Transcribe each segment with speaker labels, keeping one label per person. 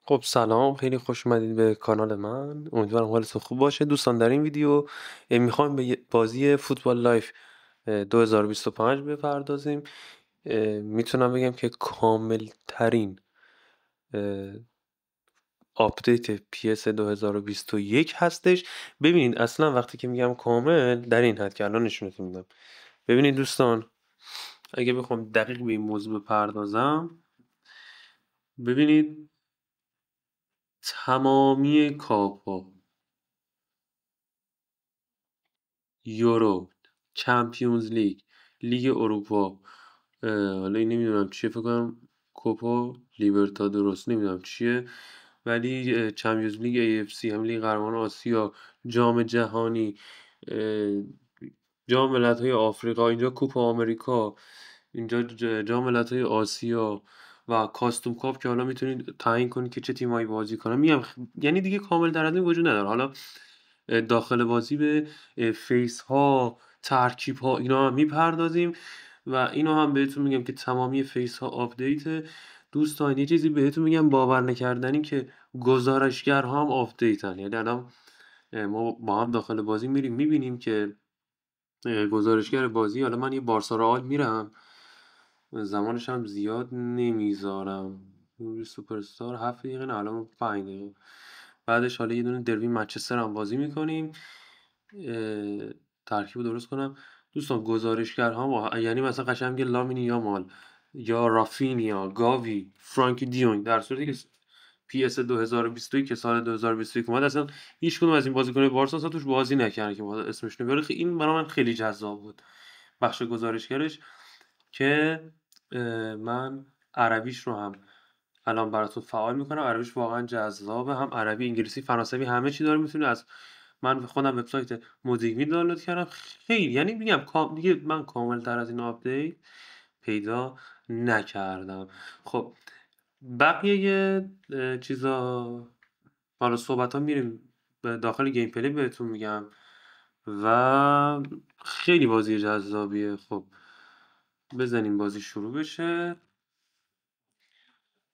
Speaker 1: خب سلام، خیلی خوش اومدید به کانال من. امیدوارم حالتون خوب باشه دوستان. در این ویدیو میخوایم به بازی فوتبال لایف 2025 بپردازیم. میتونم بگم که کامل ترین آپدیت PS 2021 هستش. ببینید اصلا وقتی که میگم کامل در این حد که الان نشونتون میدم. ببینید دوستان، اگه بخوام دقیق به این موضوع بپردازم، ببینید تمامی کاپا، یورو، چمپیونز لیگ، لیگ اروپا، حالا این نمیدونم چیه، فکر کنم کوپا لیبرتادوروس، نمیدونم چیه، ولی چمپیونز لیگ ای اف سی، هم لیگ قهرمانان آسیا، جام جهانی، جام ملت‌های آفریقا، اینجا کوپا آمریکا، اینجا جام ملت‌های آسیا و کاستوم کاپ که حالا میتونید تعیین کنید که چه تیمایی بازی کنن. میگم یعنی دیگه کامل در این وجود نداره. حالا داخل بازی به فیس ها، ترکیب ها، اینا هم میپردازیم و اینو هم بهتون میگم که تمامی فیس ها آپدیت. دوستان یه چیزی بهتون میگم باور نکردنی که گزارشگر ها هم آپدیتن. یعنی الان ما با هم داخل بازی میریم میبینیم که گزارشگر بازی، حالا من یه بارسا رئال میرم، زمانش هم زیاد نمیذارم، سوپر استار 7 دقیقه، نه الان 5 دقیقه، بعدش حالا یه دونه دروی منچستر هم بازی میکنیم. ترکیب رو درست کنم دوستان. گزارشگرها یعنی مثلا قشنگ میگه لامین یامال یا رافینیا، گاوی، فرانکی دیونگ، در صورتی که پی اس 2021 که سال 2021 اومد اصلا هیچ کدوم از این بازیکن‌های بارسا اصلا توش بازی نکردن که اسمش نمیاره. این برای من خیلی جذاب بود بخش گزارشگرش، که من عربیش رو هم الان براتون فعال میکنم. عربیش واقعا جذابه، هم عربی، انگلیسی، فرانسوی، همه چی داره. میتونید از من خودم وبسایت موزیک دانلود کردم. خیلی یعنی میگم دیگه من کامل تر از این آپدیت پیدا نکردم. خب بقیه چیزا، حالا صحبت ها میریم به داخل گیم پلی بهتون میگم و خیلی بازی جذابیه. خب بزنیم بازی شروع بشه.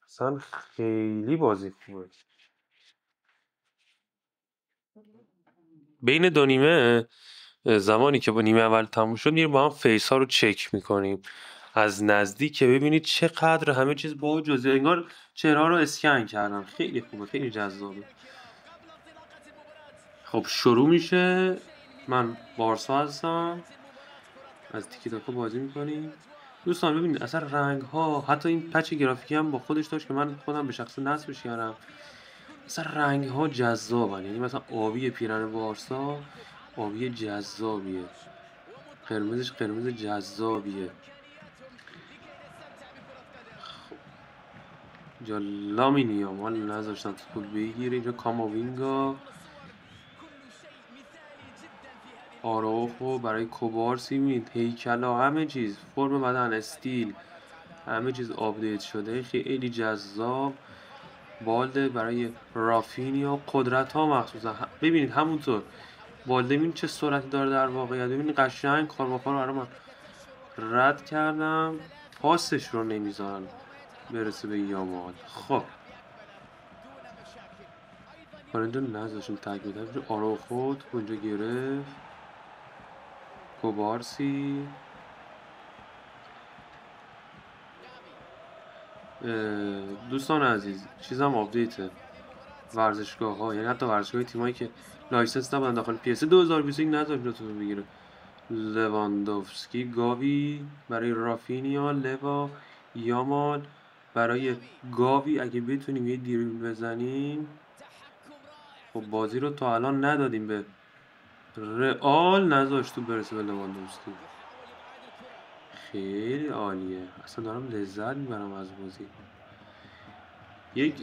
Speaker 1: اصلا خیلی بازی خوبه. بین دو نیمه، زمانی که با نیمه اول تموم شد، میریم با هم فیس ها رو چک میکنیم از نزدیک که ببینید چقدر همه چیز با جزئیات، انگار چهره رو اسکن کردن. خیلی خوبه، خیلی جذابه. خب شروع میشه. من بارسا هستم، از تیکی تاکا بازی میکنیم. دوستان ببینید اصلا رنگ ها، حتی این پچ گرافیکی هم با خودش داشت که من خودم به شخص نصبش کردم. مثلا رنگ ها جذابن، یعنی مثلا آبی پیرن بارسا آبی جذابیه، قرمزش قرمز جذابیه. خب اینجا لامین یامال نذاشتن توپ بگیره. اینجا کاماوینگا، آراوخو برای کوبارسی، میبینید هیکلا، همه چیز، فرم بدن، استیل، همه چیز آپدیت شده، خیلی جذاب. بالده برای رافینیا، قدرت ها مخصوصا ببینید همونطور بالده، ببینید چه سرعتی داره در واقعیت. ببینید قشنگ کارماکار رو برای من رد کردم، پاسش رو نمیذارن برسه به یامال. خب اینجا نذاشتیم تک میدم. آرو خود اونجا گرفت، کوبارسی. دوستان عزیز چیزم آپدیته، ورزشگاه ها، یعنی حتی ورزشگاه تیمایی که لایسنس نبودن داخل پی اس 2021 نذاشت لطفا بگیره. لواندوفسکی، گاوی برای رافینیا، لوا، یامال برای گاوی. اگه بتونیم یه دریبل بزنیم. خب بازی رو تا الان ندادیم به رئال، نذاشت تو برسه به لواندوفسکی. خیلی عالیه، اصلا دارم لذت میبرم از بازی. یک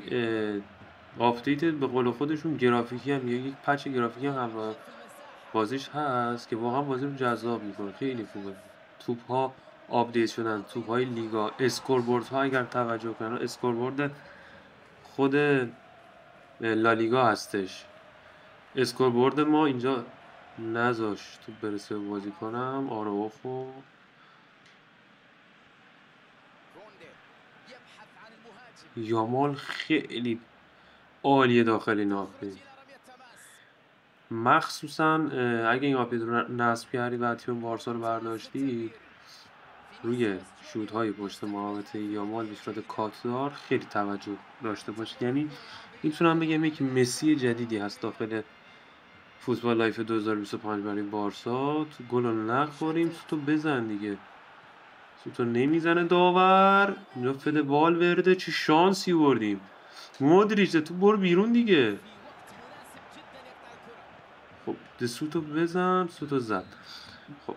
Speaker 1: آپدیت به قول خودشون گرافیکی هم، یک پچ گرافیکی هم همراه بازیش هست که واقعا بازی رو جذاب میکنه. خیلی خوبه. توپ ها آپدیت شدن، توپ های لیگا، اسکوربورد ها اگر توجه کنن، اسکوربورد خود لالیگا هستش. اسکوربورد ما اینجا نذاشت تو برسه بازی کنم. آراوخو یامال خیلی عالیه داخل این آپدیت. مخصوصا اگه این آپدیت رو نصب کردی و تیم بارسا رو برداشتی، روی شوت های پشت محوطه یامال به صورت کاتدار خیلی توجه داشته باشه. یعنی میتونم بگم یک مسی جدیدی هست داخل فوتبال لایف 2025 برای بارسا. تو گل رو نخوریم، سوتو بزن دیگه. سوتو نمیزنه داور. اینجا فده بال ورده. چه شانسی بردیم. مودریچ تو برو بیرون دیگه. خب ده سوتو بزن. سوتو زد. خب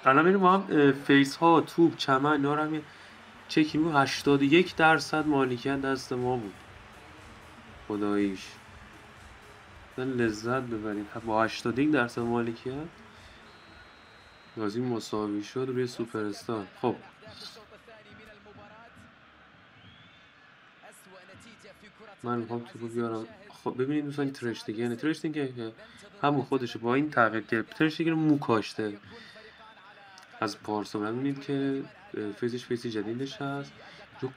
Speaker 1: الان میریم با هم فیس ها، توپ، چمن اینا رو هم چکی بود. 81% مالکیت دست ما بود. خداییش لذت ببریم با 81% مالکیت. بازی مساوی شد روی سوپر استار. خب من میخوام توپو بیارم. خب ببینید دوستان ترشتگن همون خودشه با این تغییر که ترشتگن مو کاشته از پارسا. ببینید که فیزی جدیدش هست. جو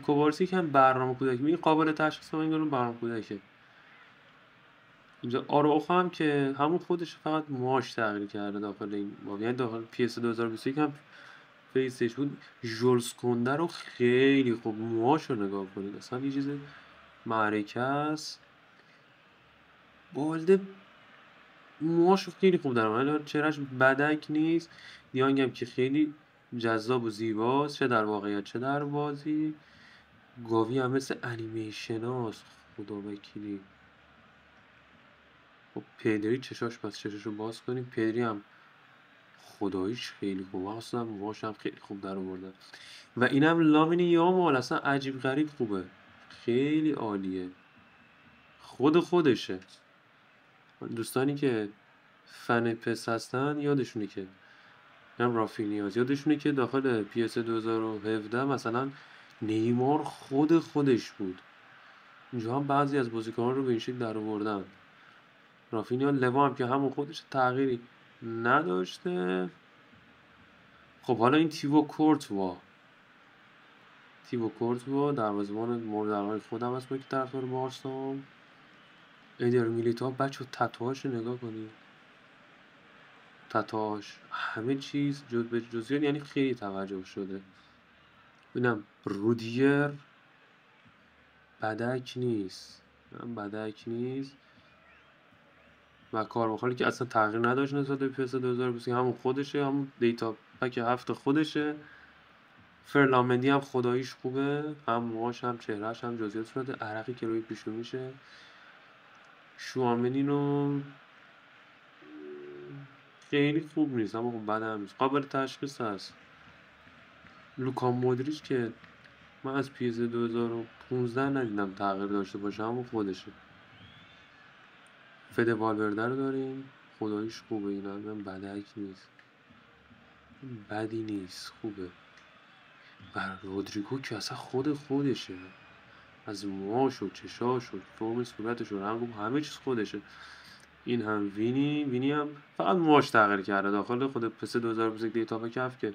Speaker 1: کوبارسی که هم برنامه کودکی این قابل تشخیص من میگم برنامه کودکه. اینجا آراوخو هم که همون خودش فقط موهاش تغییر کرده داخل این باب. یعنی داخل PS 2021 هم فیسش بود. جولز کنده رو خیلی خوب موهاش رو نگاه کنید، اصلا یه چیز معرکه است. بالده موهاش رو خیلی خوب دارم، ولی چهرهش بدک نیست. دیانگ هم که خیلی جذاب و زیباست، چه در واقعیت چه در بازی. گاوی هم مثل انیمیشن هاست خدا وکیلی. خب پدری چشاش رو باز کنیم. پدری هم خداییش خیلی خوبه، اصلا موهاش هم خیلی خوب در آوردن. و اینم لامین یامال اصلا عجیب غریب خوبه، خیلی عالیه. خودشه. دوستانی که فن پس هستن یادشونه که هم رافینیاز یادشونه که داخل PS 2017 مثلا نیمار خودش بود. اینجا هم بعضی از بازیکنان رو به این شکل در آوردن. رافینیا لوا هم که همون خودش تغییری نداشته. خب حالا این تیبو کورتوا دروازه‌بان مورد علاقه خودم هست با که طرفدار بارسا. ایدر میلیتائو بچه تتوهاش رو نگاه کنید. تتوهاش همه چیز به جزئیات یعنی خیلی توجه شده. ببینم رودیر بدک نیست و کارواخالی که اصلا تغییر نداشت نسبت به PS 2020 همون خودشه، همون دیتا پک 7 خودشه. فرلامندی هم خداییش خوبه، هم موهاش هم چهرهش هم جزئیات صورت عرقی که روی پیشونیشه. شوامنی خیلی خوب نیست اما خب بد هم نیست، قابل تشخیص هست. لوکا مودریچ که من از PS 2015 ندیدم تغییر داشته باشه، همون خودشه. فده والورده رو داریم، خداییش خوبه، اینا هم بدک نیست، بدی نیست، خوبه. و رودریگو که اصلا خودشه، از موهاش و چشاش و فرم صورتش و رنگ و همه چیز خودشه. این هم وینی هم فقط موهاش تغییر کرده داخل خود PS 2021 دیتا پک هفت که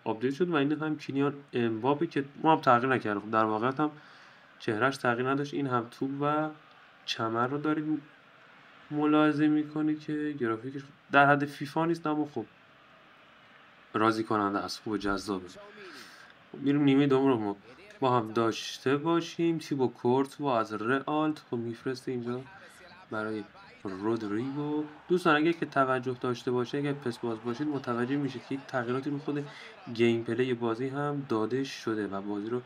Speaker 1: آپدیت شد. و این هم کیلیان امباپه که ما هم تغییر نکرده. خب در واقع هم چهرهش تغییر نداشت. این هم توپ و چمر رو دارید ملاحظه میکنی که گرافیکش در حد فیفا نیست اما خب راضی کننده است، خوب جذابه. خب میریم نیمه دوم رو ما با هم داشته باشیم. تیبو کورتوا از رئال خب میفرسته اینجا برای رودریگو. دوستان اگه که توجه داشته باشه، اگه پس باز باشید متوجه میشید که تغییراتی رو خود گیم پلی بازی هم داده شده و بازی رو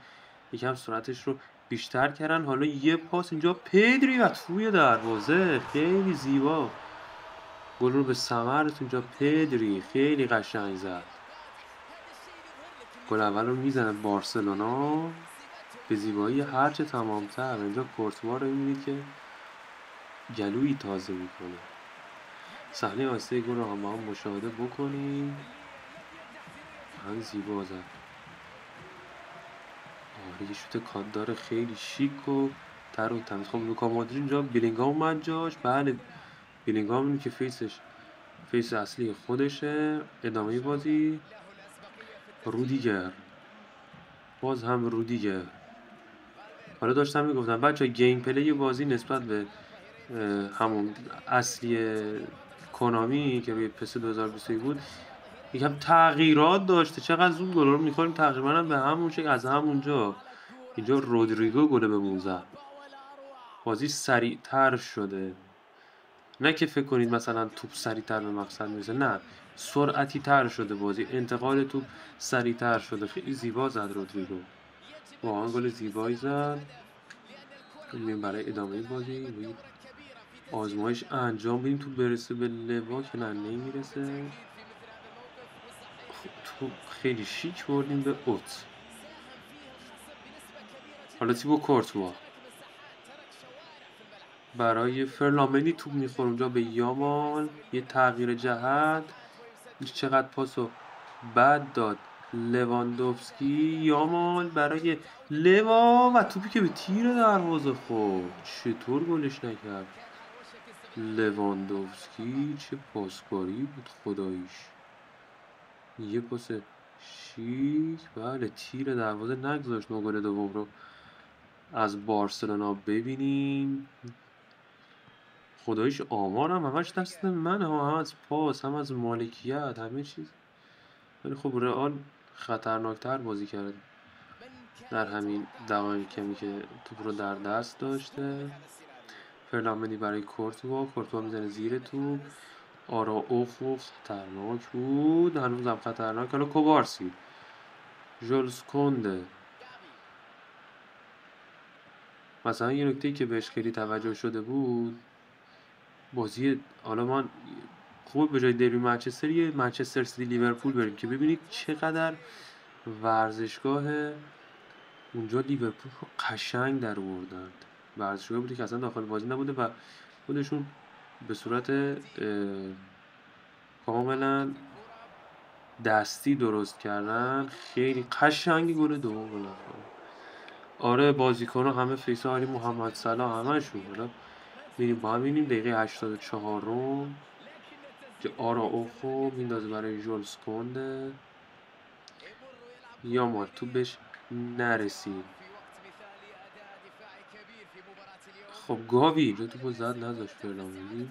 Speaker 1: یکم سرعتش رو بیشتر کردن. حالا یه پاس اینجا پدری و توی دروازه خیلی زیبا گل رو به ثمر اینجا پدری خیلی قشنگ زد. گل اول رو میزنه بارسلونا به زیبایی هرچه تمامتر. اینجا کورتوا رو میبینید که گلویی تازه میکنه. صحنه آسته گل رو هم با هم مشاهده بکنیم. هم زیبا زد. یه شوت کاندار خیلی شیک و تر و تمیز. خب لوکا مودریچ اینجا بیلینگام اومد جاش. بله بیلینگام اینه که فیس اصلی خودشه. ادامه بازی رودیگر، باز هم رودیگر حالا داشتم میگفتم بچه گیم پلی بازی نسبت به همون اصلی کنامی که روی پس 2021 بود یکم تغییرات داشته. چقدر زود گل رو میخوریم تقریبا به همون شکل. از همونجا اینجا رودریگو گل به 19 بازی سریعتر شده. نه که فکر کنید مثلا توپ سریعتر به مقصد میرسه، نه، سرعتی تر شده بازی، انتقال توپ سریعتر شده. خیلی زیبا زد رودریگو، واقعا گل زیبایی زد. میریم برای ادامه بازی آزمایش انجام بدیم. توپ برسه به لوا که نه نمیرسه. توپ خیلی شیک بردیم به اوت. حالا تیبو کورتوا برای فرلامنی توپ میخوره اونجا به یامال، یه تغییر جهت. چقدر پاسو بد داد لواندوفسکی. یامال برای لوا و توپی که به تیر دروازه خورد. چطور گلش نکرد لواندوفسکی؟ چه پاسکاری بود خداییش. یه پاس شیک، بله، تیر دروازه نگذاشت ما گل دوم رو از بارسلونا ببینیم. خداییش آمارم همش دست منه ها، هم از پاس هم از مالکیت همه چیز. ولی خب رئال خطرناکتر بازی کرد در همین دقایق کمی که توپ رو در دست داشته. فرلامنی برای کورتوا میزنه زیر توپ. آراوخو خطرناک بود، هنوزم خطرناک. حالا کوبارسی، ژولز کنده. مثلا یه نکته‌ای که بهش خیلی توجه شده بود بازی، حالا من خوب به جای دربی منچستر یه منچستر سیتی لیورپول بریم که ببینید چقدر ورزشگاه اونجا لیورپول رو قشنگ در آوردن. ورزشگاهی بوده که اصلا داخل بازی نبوده و خودشون به صورت کاملا دستی درست کردن. خیلی قشنگی گل دوم بالاخره. آره بازیکن‌ها همه فیسا علی محمد صلاح همشون. حالا میریم با هم می‌بینیم دقیقه 84 رو که آراوخو میندازه برای ژولز کنده. یامال تو بهش نرسید. خب گاوی اینجا توپو زد نذاشت فرلامینی.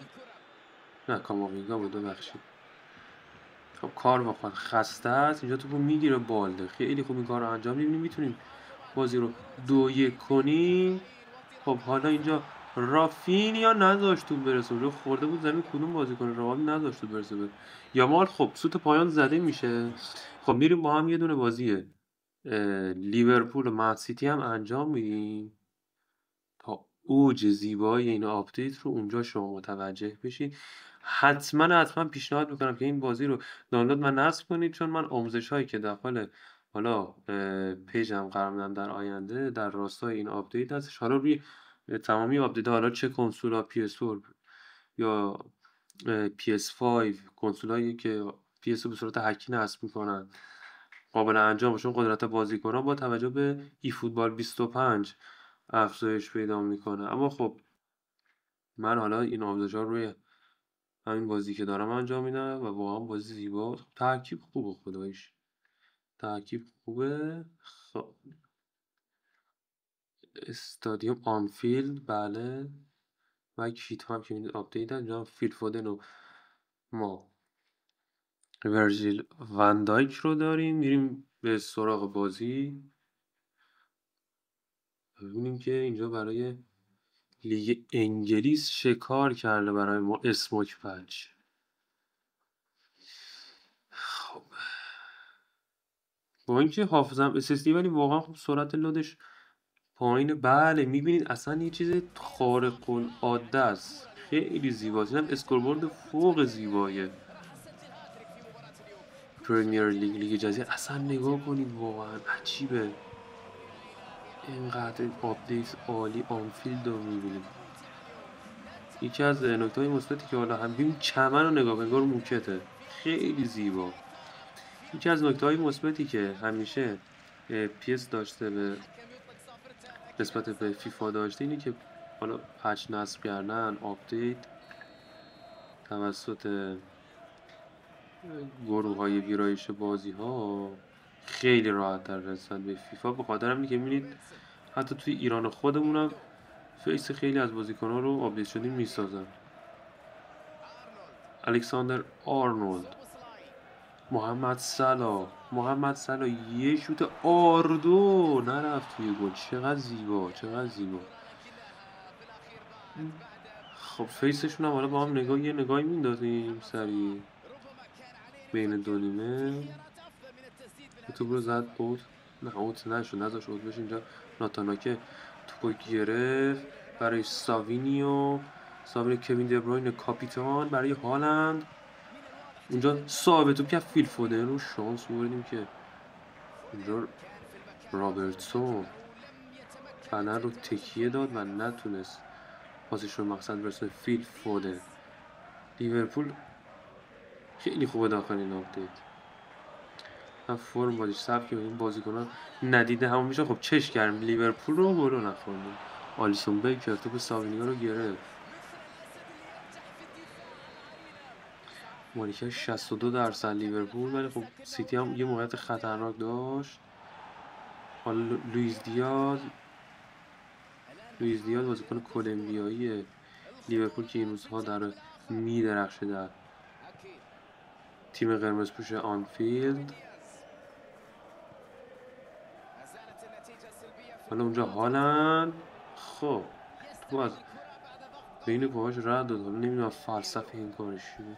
Speaker 1: نه کاماوینگا بود، ببخشید. خب کار واقعا خسته است. اینجا توپو میگیره بالده. خیلی خوب این کار رو انجام میدیم. میتونیم بازی رو 2-1 کنیم. خب حالا اینجا رافینیا نذاشت توپ برسه اونجا، خورده بود زمین. کدوم بازیکن رئال نذاشت توپ برسه به یامال. خب سوت پایان زده میشه. خب میریم با هم یه دونه بازی لیورپول و من سیتی هم انجام میدیم تا اوج زیبایی این آپدیت رو اونجا شما متوجه بشید. حتما پیشنهاد میکنم که این بازی رو دانلود و نصب کنید، چون من آموزش هایی که داخل حالا پیجم قرار میدم در آینده در راستای این آپدیت هستش. حالا روی تمامی آپدیت، حالا چه کنسول ها PS4 یا PS5، کنسول هایی که PS به صورت هکی نصب میکنن قابل انجامشون قدرت بازیکنان با توجه به ای فوتبال 25 افزایش پیدا میکنه. اما خب من حالا این آموزش‌ها رو روی همین بازی که دارم انجام میدم و واقعا بازی زیبا. ترکیب خوبه خداییش، ترکیب خوبه. خب استادیوم آنفیلد، بله، و کیت هم که میدید آپدیت انجام. فیل فودن و ما ورژیل وندایک رو داریم. میریم به سراغ بازی. ببینیم که اینجا برای لیگ انگلیس شکار کرده برای ما اسموک پچ. خب با اینکه حافظم SSD ولی واقعا خب سرعت لودش پایینه. بله میبینید اصلا یه چیز خارق العاده است، خیلی زیباست. اینم اسکوربورد فوق زیبایه پرمیر لیگ، لیگ جزیره. اصلا نگاه کنید واقعا عجیبه. اینقدر آپدیت عالی آنفیلد رو میبینید. یکی از نکته‌های مثبتی که حالا هم ببین چمن رو نگاه، انگار موکته، خیلی زیبا. یکی از نکته‌های مثبتی که همیشه PS داشته به نسبت به فیفا داشته اینه که حالا پچ نصب کردن، آپدیت توسط گروه‌های ویرایش بازی‌ها خیلی راحت‌تر نسبت به فیفا. به خاطر همینه که می‌بینید حتی توی ایران خودمونم فیس خیلی از بازیکن‌ها رو آپدیت شدیم میسازن. الکساندر آرنولد، محمد صلاح یه شوت آردو نرفت توی گل. چقدر زیبا، چقدر زیبا. خب فیسشون هم حالا با هم یه نگاهی میندازیم سریع بین دو نیمه. توپ رو زد اوت، نه اوت نشد، نذاش اوت بشه. اینجا ناتاناکه توپو گرفت برای ساوینیو کوین دبروین کاپیتان برای هالند. اونجا صاحب توپ که فیل فودن رو شانس بردیم که اونجا رابرتسون فنر رو تکیه داد و نتونست پاسش رو مقصد برسه. فیل فودن لیورپول خیلی خوبه داخل این آپدیت. من فرم بازیش سبک این بازیکن‌ها ندیده همون میشه. خب چش کردیم لیورپول رو گل نخوردیم. آلیسون بیکر توپ ساوینیو رو گرفت. مالکیت 62% لیورپول، ولی خب سیتی هم یه موقعیت خطرناک داشت. حالا لوئیس دیاز بازیکن کلمبیایی لیورپول که این روزها داره میدرخشه در تیم قرمز پوش آنفیلد. حالا اونجا هالند خب تو از بین پاهاش رد داد. حالا نمیدونم فلسفه این کارش چی بود.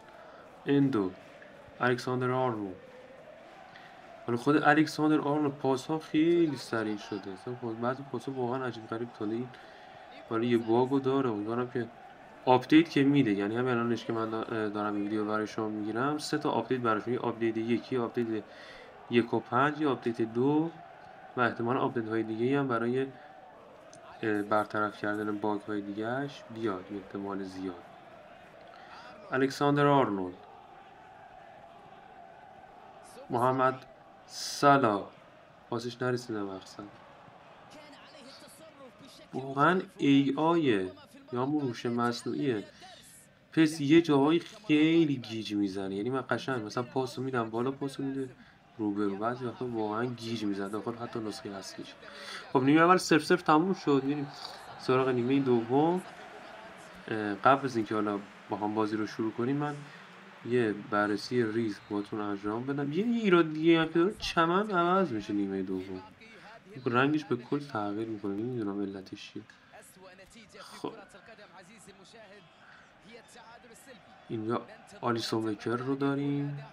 Speaker 1: اندو الکساندر آرنولد. حالا خود الکساندر آرنولد پاس ها خیلی سریع شده. اصلا بعضی پاس ها واقعا عجیب غریب تاله این حالا یه باگو داره. امیدوارم که آپدیت که میده، یعنی همین الانش که من دارم این ویدیو برای شما میگیرم 3 تا آپدیت براشون، یه آپدیت 1، آپدیت 1.5، یه آپدیت 2 و احتمال آپدیت های دیگه هم برای برطرف کردن باگ های دیگهش بیاد، احتمال زیاد. الکساندر آرنولد، محمد صلاح پاسش نرسیده مقصد. واقعا ای آیه یا هوش مصنوعیه. پس یه جاهایی خیلی گیج میزنه، یعنی من قشنگ مثلا پاسو میدم بالا، پاسو میده روبرو، بعضی وقتا واقعا گیج میزنه داخل حتی نسخه اصلیش. خب نیمه اول 0-0 تموم شد. میریم سراغ نیمه دوم. قبل از اینکه حالا با هم بازی رو شروع کنیم من یه بررسی ریز باتون انجام بدم. یه ایراد دیگه هم که داره، چمن عوض میشه نیمه دوم، رنگش به کل تغییر میکنه، نمیدونم علتش چیه. خب اینجا آلیسون بکر رو داریم،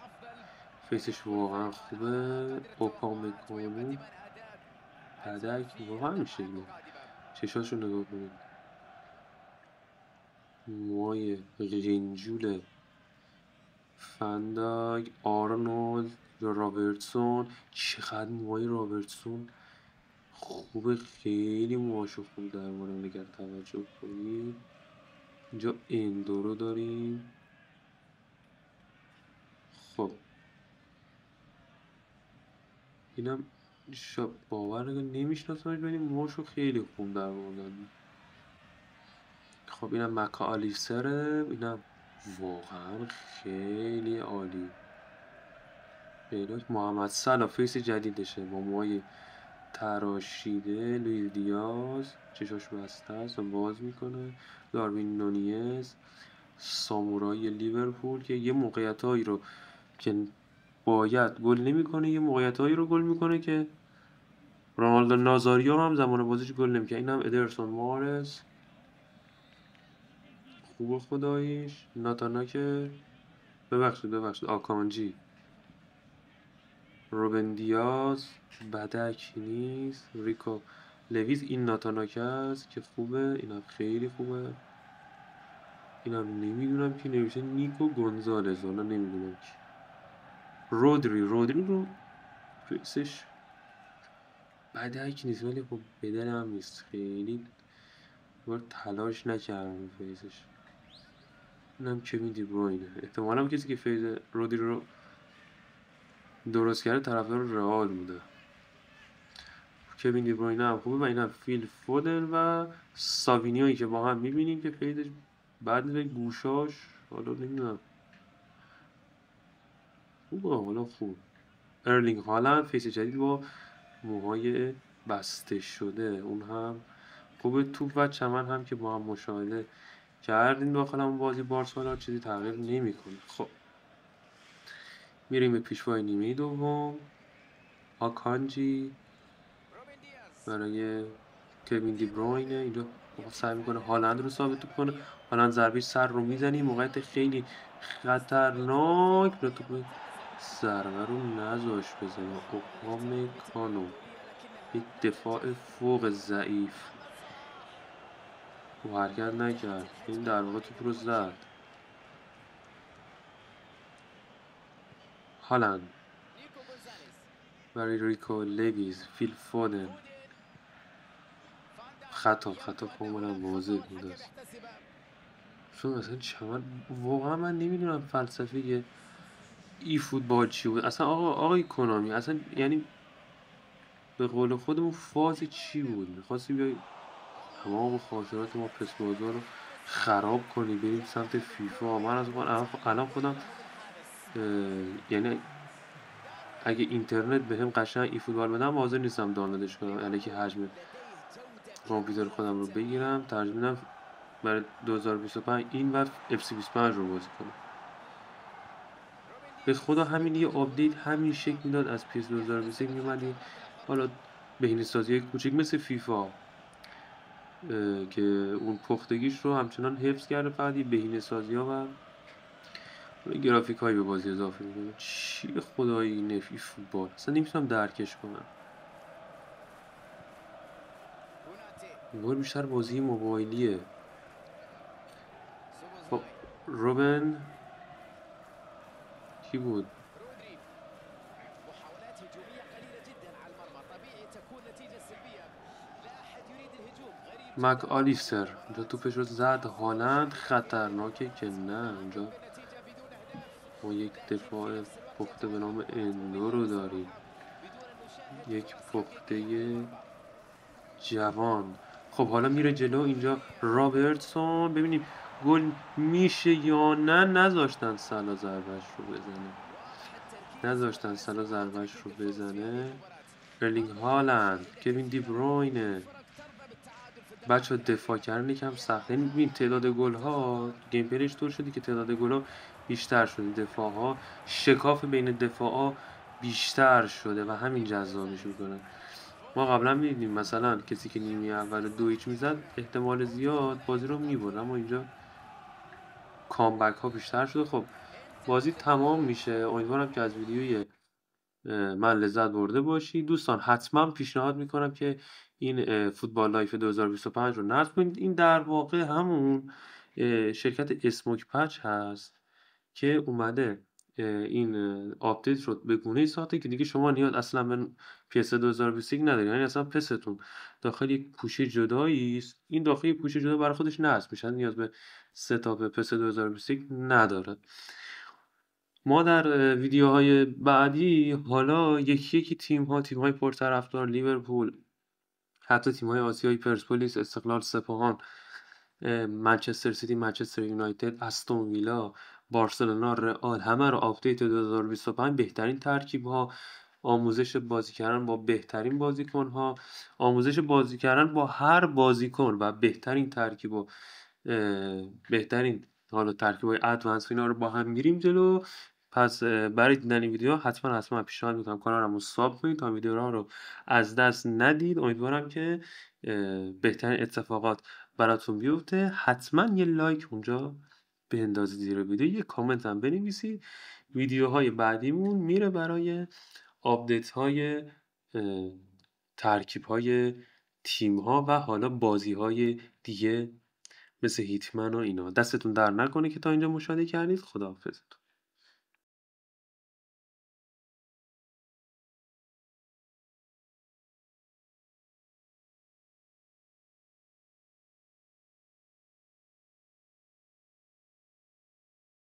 Speaker 1: فیسش واقعا خوبه. اوپامکانو بدک واقعا میشه اینه، چشاشو نگاه کنید، موهای رنجول فنداگ. آرنولد یا رابرتسون، چقدر موهای رابرتسون خوبه، خیلی موهاشو خوب درمانه اگر توجه کنید. اینجا اندورو داریم. خب اینم باور نمیشناسمش، ولی موهاشو خیلی خوب درموندن. خب اینم مکا آلیسره، اینم واقعا خیلی عالی. پیداش محمد صلاح فیس جدیدشه با موهای تراشیده. لوئیس دیاز چشاش بسته است و باز میکنه. داروین نونیز سامورای لیورپول که یه موقعیتایی رو که باید گل نمیکنه، یه موقعیتایی رو گل میکنه که رونالدو نازاریو هم زمان بازیش گل نمیکنه. اینم ادرسون مارز خوب خداییش. ناتاناکه ببخشید آکانجی. روبن دیاز بدک نیست. ریکو لویز. این ناتاناکه است که خوبه، اینم خیلی خوبه. اینم نمیدونم کی نوشته، نیکو گونزالز، حالا نمیدونم کی. رودری رو فیکسش بدک نیست، ولی خب بدن هم نیست، خیلی بار تلاش نکردم فیزش. اینم کوین دی بروینه، احتمالاً کسی که فیز رودری رو درست کرده طرفدار رئال بوده. کوین دی بروینه هم خوبه و اینم فیل فودن و ساوینیویی که با هم میبینیم که فیزش بعد به گوشاش حالا نمیدونم خوبه، حالا خوب. ارلینگ هالند فیس جدید با موهای بسته شده، اون هم خوبه. توپ و چمن هم که با هم مشاهده کردیم داخل همون بازی بارسلونا چیزی تغییر نمیکنه. خب میریم به پیشوای نیمه دوم. آکانجی برای کوین دی بروینه، اینجا سعی میکنه هالند رو ثابت کنه. هالند ضربه سر رو میزنه، موقعیت خیلی خطرناک رو توپ ضربه رو نذاش بزنه. اوپام کانو یک دفاع فوق ضعیف و حرکت نکرد، این در واقع توپ رو زد. هالند برای ریکو لویز، فیل فودن، خطا کاملا واضح بود است. چون اصلا چمن واقعا من نمیدونم فلسفه ای فوتبال چی بود اصلا. آقای کنامی اصلا، یعنی به قول خودمون فاز چی بود؟ میخواستی بیای تمام خاطرات ما پس بازار رو خراب کنی بریم سمت فیفا؟ من از الان خودم یعنی اگه اینترنت بهم قشنگ ای فوتبال بدم حاضر نیستم دانلودش کنم، الکی حجم کامپیوتر خودم رو بگیرم ترجیح میدم برای 2025 این و اف سی 25 رو بازی کنم. به خدا همین یه آپدیت همین شکل میداد از پیس 2021 میومدی حالا بهینه‌سازی کوچیک مثل فیفا که اون پختگیش رو همچنان حفظ کرده، فقط یه بهینه‌سازی ها و گرافیک هایی به بازی اضافه میکنه. چی خدایی نفی فوتبال اصلا نمیتونم درکش کنم. انگار بیشتر بازی موبایلیه. خب روبن کی بود؟ مک آلیستر اونجا توپش رو زد. هالند خطرناکه که نه. اونجا ما یک دفاع پخته به نام اندو رو داریم، یک پخته جوان. خب حالا میره جلو اینجا رابرتسون، ببینیم گل میشه یا نه. نذاشتن سلا ضربش رو بزنه. ارلینگ هالند، کوین دی بروینه. بچه دفاع کردن یکم سخته. یعنی ببین تعداد گل ها گیم پلیش طور شدی که تعداد گل ها بیشتر شده، دفاع ها شکاف بین دفاع ها بیشتر شده و همین جذابش میکنه. ما قبلا میدیدیم مثلا کسی که نیمه اول 2-0 میزد احتمال زیاد بازی رو میبرد، اما اینجا کامبک ها بیشتر شده. خب بازی تمام میشه، امیدوارم که از ویدیوی من لذت برده باشی. دوستان حتما پیشنهاد میکنم که این فوتبال لایف 2025 رو نصب کنید. این در واقع همون شرکت اسموک پچ هست که اومده این آپدیت رو به گونه‌ای ساخته که دیگه شما نیاز اصلا به PS 2021 ندارید. یعنی اصلا پستون داخل یک پوشه جدایی است، این داخل یک پوشه جدا برای خودش نصب میشه، نیاز به ستاپ PS 2021 نداره. ما در ویدیوهای بعدی حالا یکی تیم‌های پرطرفدار، لیورپول، حتی تیم‌های آسیایی، پرسپولیس، استقلال، سپاهان، منچستر سیتی، منچستر یونایتد، استون ویلا، بارسلونا، رئال، همه رو آپدیت 2025 بهترین ترکیب‌ها، آموزش بازی کردن با بهترین بازیکن‌ها، آموزش بازی کردن با هر بازیکن و بهترین ترکیب و بهترین حالا ترکیب‌های ادوانس اینا رو با هم میریم جلو. پس برای دیدن این ویدیو حتما پیشنهاد میکنم کانالم رو ساب کنید تا ویدیوها رو از دست ندید. امیدوارم که بهترین اتفاقات براتون بیفته. حتما یه لایک اونجا بندازید زیر ویدیو، یه کامنت هم بنویسید. ویدیوهای بعدیمون میره برای آپدیت های ترکیب های تیم ها و حالا بازی های دیگه مثل هیتمن و اینا. دستتون در نکنه که تا اینجا مشاهده کردید. خداحافظ.